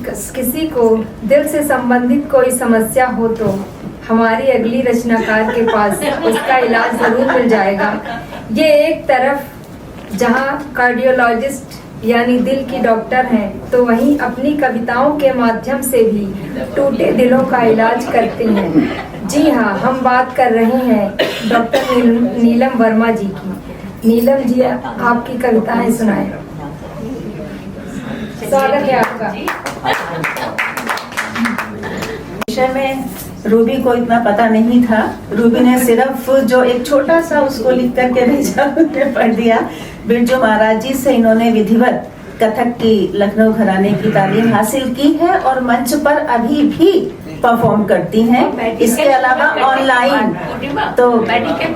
किसी को दिल से संबंधित कोई समस्या हो तो हमारी अगली रचनाकार के पास उसका इलाज जरूर मिल जाएगा। ये एक तरफ जहाँ कार्डियोलॉजिस्ट यानी दिल की डॉक्टर हैं, तो वहीं अपनी कविताओं के माध्यम से भी टूटे दिलों का इलाज करते हैं। जी हाँ, हम बात कर रहे हैं डॉक्टर नीलम वर्मा जी की। नीलम जी, आपकी कविताएं सुनाएं। स्वागत है आपका। विषय में रूबी को इतना पता नहीं था। रूबी ने सिर्फ जो एक छोटा सा उसको लिख करके भेजा, उसने पढ़ दिया। बिरजू महाराज जी से इन्होंने विधिवत कथक की लखनऊ घराने की तालीम हासिल की है और मंच पर अभी भी परफॉर्म करती हैं। इसके अलावा ऑनलाइन तो मेडिकल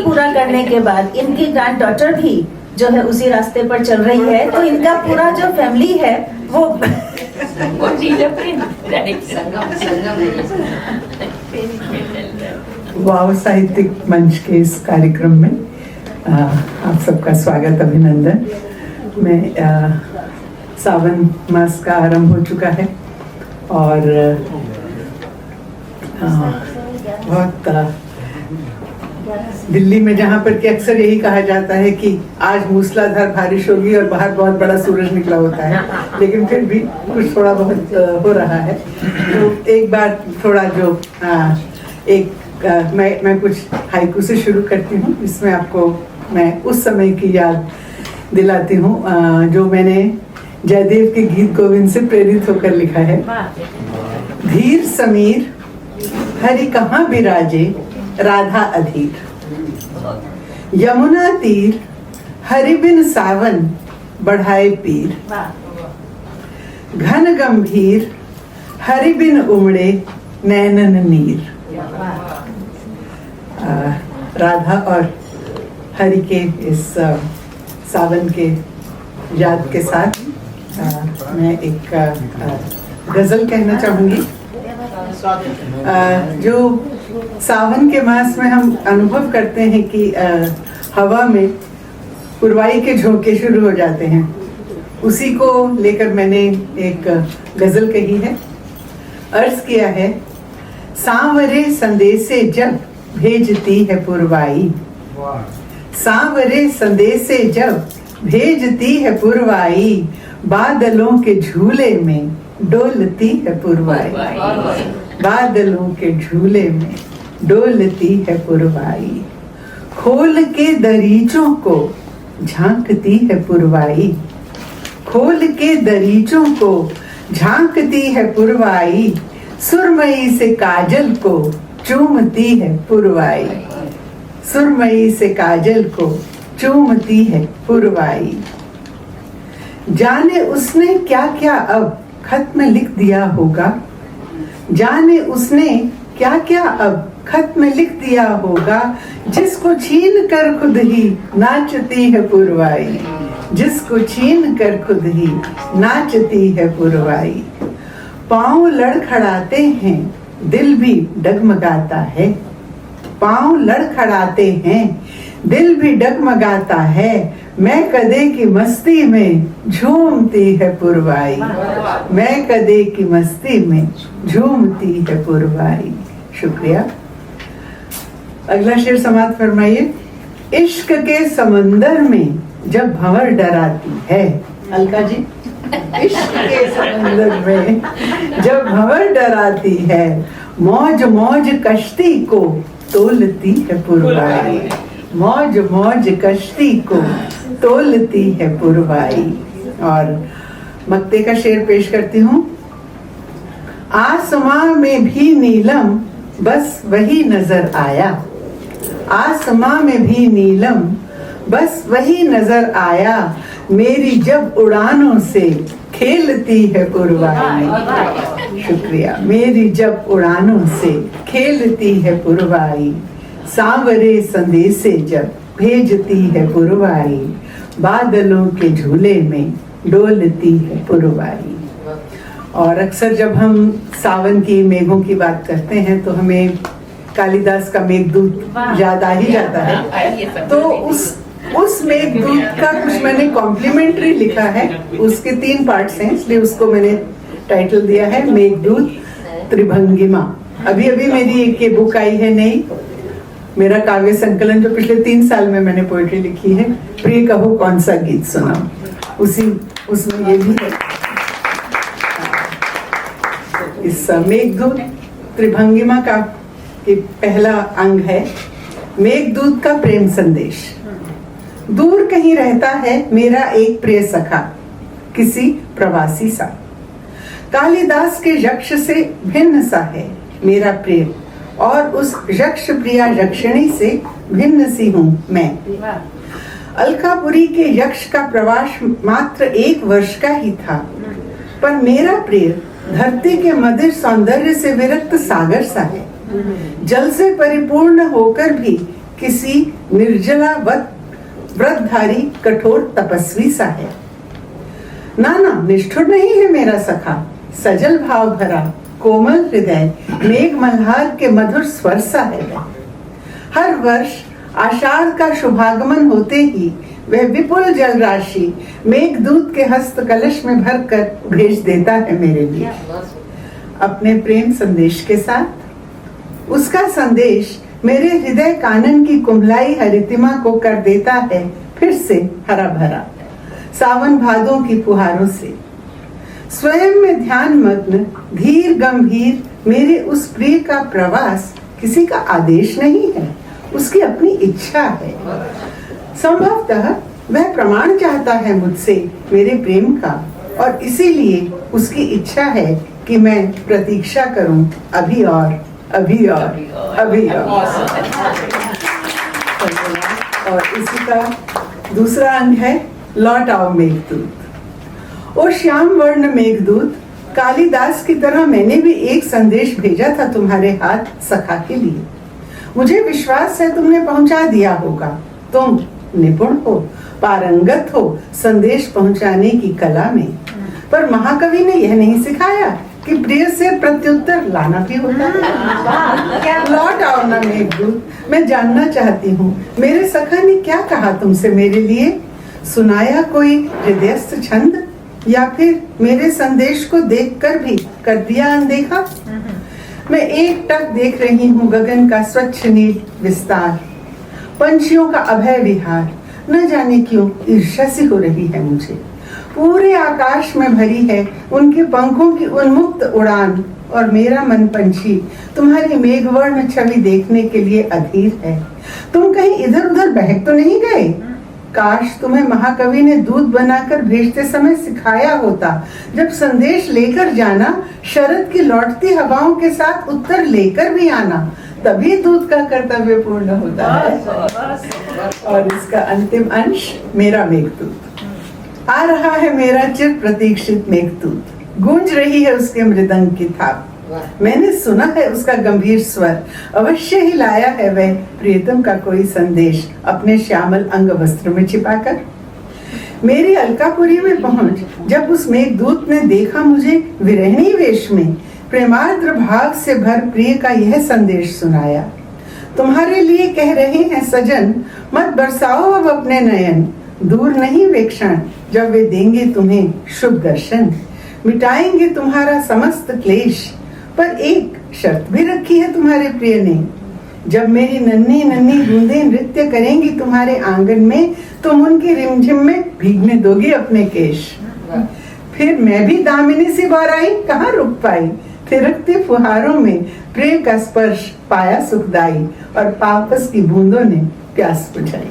पूरा करने के बाद इनकी ग्रैंड डॉटर भी जो है उसी रास्ते पर चल रही है। तो इनका पूरा जो फैमिली है वो वाव साहित्यिक मंच के इस कार्यक्रम में आप सबका स्वागत, अभिनंदन। मैं सावन मास का आरंभ हो चुका है और बहुत दिल्ली में जहाँ पर कि अक्सर यही कहा जाता है कि आज मूसलाधार बारिश होगी और बाहर बहुत बड़ा सूरज निकला होता है, लेकिन फिर भी कुछ थोड़ा बहुत हो रहा है। तो एक बार थोड़ा जो मैं कुछ हाइकू से शुरू करती हूँ। इसमें आपको मैं उस समय की याद दिलाती हूँ जो मैंने जयदेव के गीत गोविंद से प्रेरित होकर लिखा है। धीर समीर हरि कहाँ बिराजे राधा अधीर, यमुना तीर हरि बिन सावन बढ़ाए पीर, घन गंभीर हरि बिन उमड़े नैनन नीर। राधा और हरि के इस सावन के याद के साथ मैं एक गजल कहना चाहूंगी। जो सावन के मास में हम अनुभव करते हैं कि हवा में पुरवाई के झोंके शुरू हो जाते हैं, उसी को लेकर मैंने एक गजल कही है। अर्ज किया है, सांवरे संदेशे जब भेजती है पुरवाई, सांवरे संदेशे जब भेजती है पुरवाई, बादलों के झूले में डोलती है पुरवाई, बादलों के झूले में डोलती है पुरवाई, खोल के दरीचों को झांकती है पुरवाई, खोल के दरीचों को झांकती है पुरवाई, सुरमई से काजल को चूमती है पुरवाई, सुरमई से काजल को चूमती है पुरवाई। जाने उसने क्या क्या अब खत में लिख दिया होगा, जाने उसने क्या क्या अब खत में लिख दिया होगा, जिसको छीन कर खुद ही नाचती है पुरवाई, जिसको छीन कर खुद ही नाचती है पुरवाई। पाँव लड़खड़ाते हैं दिल भी डगमगाता है, पाँव लड़खड़ाते हैं दिल भी डगमगाता है, मैं कदे की मस्ती में झूमती है पुरवाई, मैं कदे की मस्ती में झूमती है पुरवाई। शुक्रिया। अगला शेर समाप्त फरमाइए। इश्क के समंदर में जब भंवर डराती है, अलका जी, इश्क के समंदर में जब भंवर डराती है, मौज मौज कश्ती को तोलती है पुरवाई, मौज मौज कश्ती को तोलती है पुरवाई। और मक्ते का शेर पेश करती हूँ। आसमां में भी नीलम बस वही नजर आया, आसमां में भी नीलम बस वही नजर आया, मेरी जब उड़ानों से खेलती है पुरवाई। शुक्रिया। मेरी जब उड़ानों से खेलती है पुरवाई, सांवरे संदेशे जब भेजती है पुरवाई, बादलों के झूले में डोलती है पुरवाई। और अक्सर जब हम सावन की मेघों की बात करते हैं तो हमें कालिदास का मेघदूत याद आ ही जाता है। तो उस मेघदूत का कुछ मैंने कॉम्प्लीमेंट्री लिखा है, उसके 3 पार्ट्स हैं, इसलिए उसको मैंने टाइटल दिया है मेघदूत त्रिभंगिमा। अभी अभी मेरी एक ये बुक आई है नई, मेरा काव्य संकलन, जो पिछले 3 साल में मैंने पोएट्री लिखी है, प्रिय कहो कौन सा गीत सुनाओ, उसमें ये भी है। इस मेघदूत त्रिभंगिमा का ये पहला अंग है, मेघदूत का प्रेम संदेश। दूर कहीं रहता है मेरा एक प्रिय सखा, किसी प्रवासी सा, कालिदास के यक्ष से भिन्न सा है मेरा प्रेम, और उस यक्ष प्रिया यक्षिणी से भिन्न सी हूँ मैं। अलकापुरी के यक्ष का प्रवास मात्र 1 वर्ष का ही था, पर मेरा प्रिय धरती के मधुर सौंदर्य से विरक्त सागर सा है, जल से परिपूर्ण होकर भी किसी निर्जला व्रतधारी कठोर तपस्वी सा है। नाना निष्ठुर नहीं है मेरा सखा, सजल भाव भरा कोमल हृदय मेघ मल्हार के मधुर स्वर सा है। हर वर्ष आषाढ़ का शुभागमन होते ही वह विपुल जल राशि मेघदूत के हस्त कलश में भरकर भेज देता है मेरे लिए, अपने प्रेम संदेश के साथ। उसका संदेश मेरे हृदय कानन की कुम्हलाई हरितिमा को कर देता है फिर से हरा भरा, सावन भादों की फुहारों से। स्वयं में ध्यान मग्न धीर गंभीर मेरे उस प्रिय का प्रवास किसी का आदेश नहीं है, उसकी अपनी इच्छा है। संभवतः वह प्रमाण चाहता है मुझसे मेरे प्रेम का, और इसीलिए उसकी इच्छा है कि मैं प्रतीक्षा करूं अभी और अभी और अभी और इसी का दूसरा अंग है लौट आओ मेघदूत। ओ श्याम वर्ण मेघदूत, कालिदास की तरह मैंने भी एक संदेश भेजा था तुम्हारे हाथ सखा के लिए। मुझे विश्वास है तुमने पहुंचा दिया होगा। तुम निपुण हो, पारंगत हो संदेश पहुंचाने की कला में, पर महाकवि ने यह नहीं सिखाया कि प्रिय से प्रत्युत्तर लाना भी होता है। लौट आओ ना मेघदूत, मैं जानना चाहती हूँ मेरे सखा ने क्या कहा तुमसे मेरे लिए। सुनाया कोई हृदयस्थ छंद, या फिर मेरे संदेश को देखकर भी कर दिया अनदेखा। मैं एकटक देख रही हूँ गगन का स्वच्छ नील विस्तार, पंछियों का अभय विहार। न जाने क्यों ईर्ष्या सी हो रही है मुझे। पूरे आकाश में भरी है उनके पंखों की उन्मुक्त उड़ान, और मेरा मन पंछी तुम्हारी मेघवर्ण छवि देखने के लिए अधीर है। तुम कहीं इधर उधर बहक तो नहीं गए? काश तुम्हें महाकवि ने दूत बनाकर भेजते समय सिखाया होता, जब संदेश लेकर जाना शरद की लौटती हवाओं के साथ उत्तर लेकर भी आना, तभी दूत का कर्तव्य पूर्ण होता है। और इसका अंतिम अंश मेरा मेघदूत। आ रहा है मेरा चिर प्रतीक्षित मेघदूत, गूंज रही है उसके मृदंग की थाप। मैंने सुना है उसका गंभीर स्वर, अवश्य ही लाया है वह प्रियतम का कोई संदेश अपने श्यामल अंग वस्त्र में छिपाकर। मेरी अलकापुरी में पहुंच जब उस मेघदूत ने देखा मुझे विरहिणी वेश में, प्रेमार्द्र भाव से भर प्रिय का यह संदेश सुनाया। तुम्हारे लिए कह रहे हैं सजन, मत बरसाओ अब अपने नयन, दूर नहीं वे क्षण जब वे देंगे तुम्हें शुभ दर्शन। मिटाएंगे तुम्हारा समस्त क्लेश, पर एक शर्त भी रखी है तुम्हारे प्रिय ने। जब मेरी नन्ही नन्ही बूंदें नृत्य करेंगी तुम्हारे आंगन में, तुम उनकी रिमझिम में भीगने दोगी अपने केश। फिर मैं भी दामिनी सी बाराई कहाँ रुक पाई, थिरकती फुहारों में प्रिय का स्पर्श पाया सुखदाई, और पापस की बूंदों ने प्यास बुझाई।